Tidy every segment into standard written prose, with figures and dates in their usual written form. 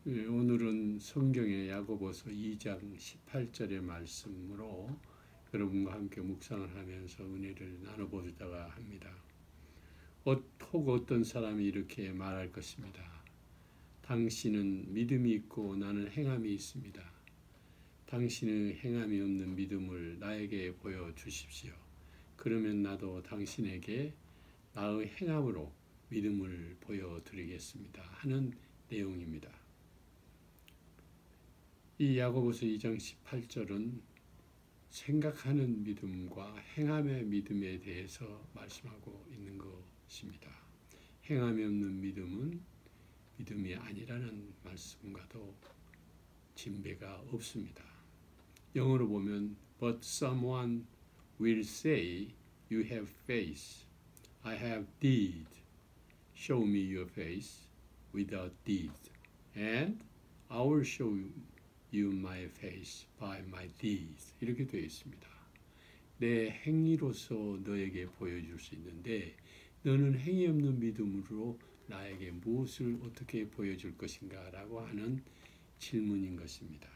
오늘은 성경의 야고보서 2장 18절의 말씀으로 여러분과 함께 묵상을 하면서 은혜를 나눠보려고 합니다. 혹 어떤 사람이 이렇게 말할 것입니다. 당신은 믿음이 있고 나는 행함이 있습니다. 당신의 행함이 없는 믿음을 나에게 보여주십시오. 그러면 나도 당신에게 나의 행함으로 믿음을 보여드리겠습니다. 하는 내용입니다. 이 야고보서 2장 18절은 생각하는 믿음과 행함의 믿음에 대해서 말씀하고 있는 것입니다. 행함이 없는 믿음은 믿음이 아니라는 말씀과도 진배가 없습니다. 영어로 보면 But someone will say you have faith. I have deed. Show me your faith without deed. And I will show you my faith by my deeds. 이렇게 되어 있습니다. 내 행위로서 너에게 보여줄 수 있는데 너는 행위 없는 믿음으로 나에게 무엇을 어떻게 보여줄 것인가 라고 하는 질문인 것입니다.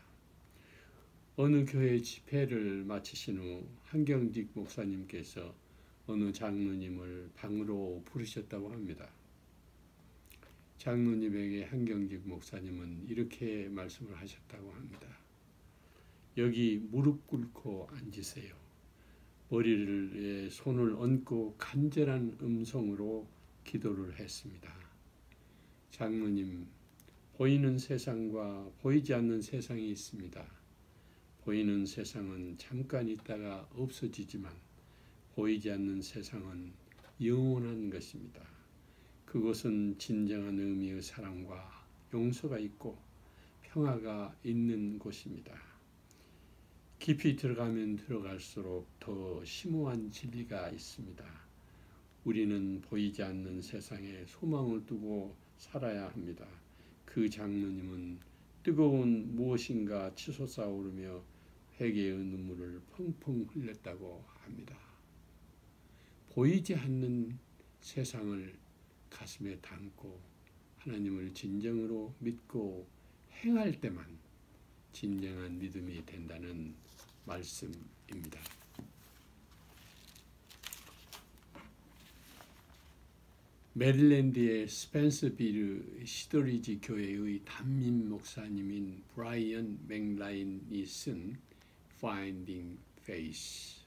어느 교회 집회를 마치신 후 한경직 목사님께서 어느 장로님을 방으로 부르셨다고 합니다. 장로님에게 한경직 목사님은 이렇게 말씀을 하셨다고 합니다. 여기 무릎 꿇고 앉으세요. 머리에 손을 얹고 간절한 음성으로 기도를 했습니다. 장로님, 보이는 세상과 보이지 않는 세상이 있습니다. 보이는 세상은 잠깐 있다가 없어지지만 보이지 않는 세상은 영원한 것입니다. 그것은 진정한 의미의 사랑과 용서가 있고 평화가 있는 곳입니다. 깊이 들어가면 들어갈수록 더 심오한 진리가 있습니다. 우리는 보이지 않는 세상에 소망을 두고 살아야 합니다. 그 장로님은 뜨거운 무엇인가 치솟아 오르며 회개의 눈물을 펑펑 흘렸다고 합니다. 보이지 않는 세상을 가슴에 담고 하나님을 진정으로 믿고 행할 때만 진정한 믿음이 된다는 말씀입니다. 메릴랜드의 스펜서빌 시더리지 교회의 담임 목사님인 브라이언 맥라인이 쓴 Finding Faith,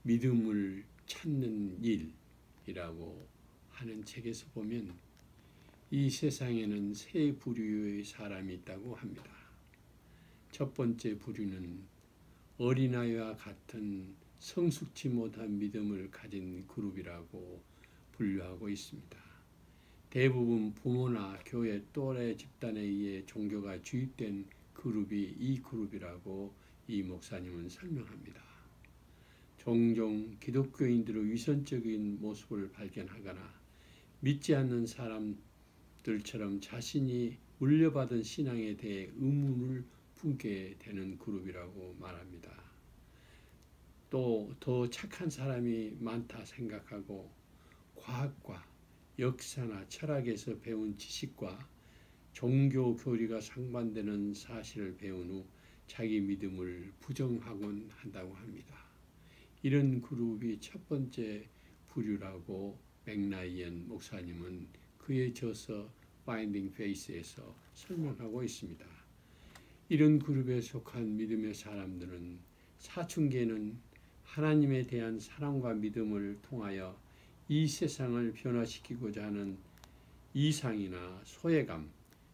믿음을 찾는 일이라고 하는 책에서 보면 이 세상에는 세 부류의 사람이 있다고 합니다. 첫 번째 부류는 어린아이와 같은 성숙치 못한 믿음을 가진 그룹이라고 분류하고 있습니다. 대부분 부모나 교회 또래 집단에 의해 종교가 주입된 그룹이 이 그룹이라고 이 목사님은 설명합니다. 종종 기독교인들의 위선적인 모습을 발견하거나 믿지 않는 사람들처럼 자신이 물려받은 신앙에 대해 의문을 품게 되는 그룹이라고 말합니다. 또 더 착한 사람이 많다 생각하고 과학과 역사나 철학에서 배운 지식과 종교 교리가 상반되는 사실을 배운 후 자기 믿음을 부정하곤 한다고 합니다. 이런 그룹이 첫 번째 부류라고 맥라이언 목사님은 그의 저서 Finding Faith에서 설명하고 있습니다. 이런 그룹에 속한 믿음의 사람들은 사춘기에는 하나님에 대한 사랑과 믿음을 통하여 이 세상을 변화시키고자 하는 이상이나 소외감,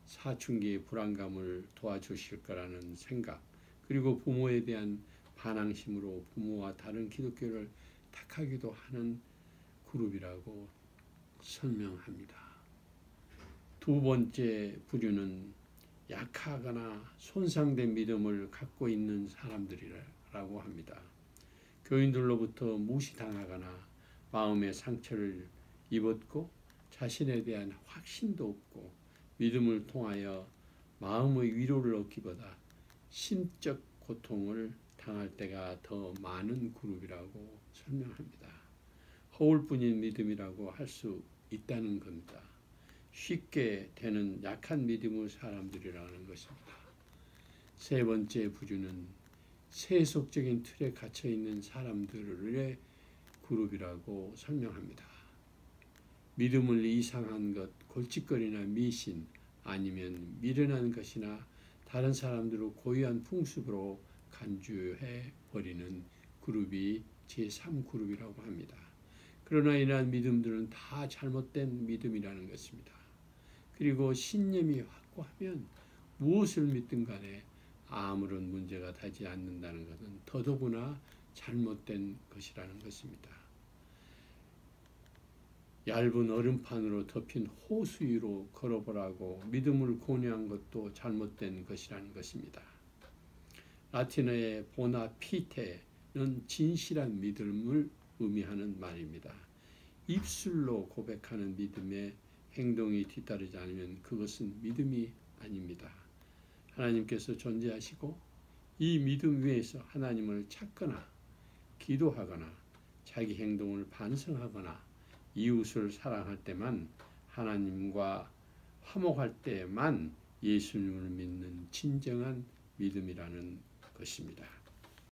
사춘기의 불안감을 도와주실 거라는 생각, 그리고 부모에 대한 반항심으로 부모와 다른 기독교를 택하기도 하는 그룹이라고 설명합니다. 두 번째 부류는 약하거나 손상된 믿음을 갖고 있는 사람들이라고 합니다. 교인들로부터 무시당하거나 마음의 상처를 입었고 자신에 대한 확신도 없고 믿음을 통하여 마음의 위로를 얻기보다 심적 고통을 당할 때가 더 많은 그룹이라고 설명합니다. 허울뿐인 믿음이라고 할 수 있다는 겁니다. 쉽게 되는 약한 믿음의 사람들이라는 것입니다. 세 번째 부류는 세속적인 틀에 갇혀 있는 사람들의 그룹이라고 설명합니다. 믿음을 이상한 것, 골칫거리나 미신, 아니면 미련한 것이나 다른 사람들의 고유한 풍습으로 간주해 버리는 그룹이 제3그룹이라고 합니다. 그러나 이러한 믿음들은 다 잘못된 믿음이라는 것입니다. 그리고 신념이 확고하면 무엇을 믿든 간에 아무런 문제가 되지 않는다는 것은 더더구나 잘못된 것이라는 것입니다. 얇은 얼음판으로 덮인 호수 위로 걸어보라고 믿음을 권유한 것도 잘못된 것이라는 것입니다. 라틴어의 보나피테는 진실한 믿음을 의미하는 말입니다. 입술로 고백하는 믿음에 행동이 뒤따르지 않으면 그것은 믿음이 아닙니다. 하나님께서 존재하시고 이 믿음 위에서 하나님을 찾거나 기도하거나 자기 행동을 반성하거나 이웃을 사랑할 때만, 하나님과 화목할 때만 예수님을 믿는 진정한 믿음이라는 것입니다.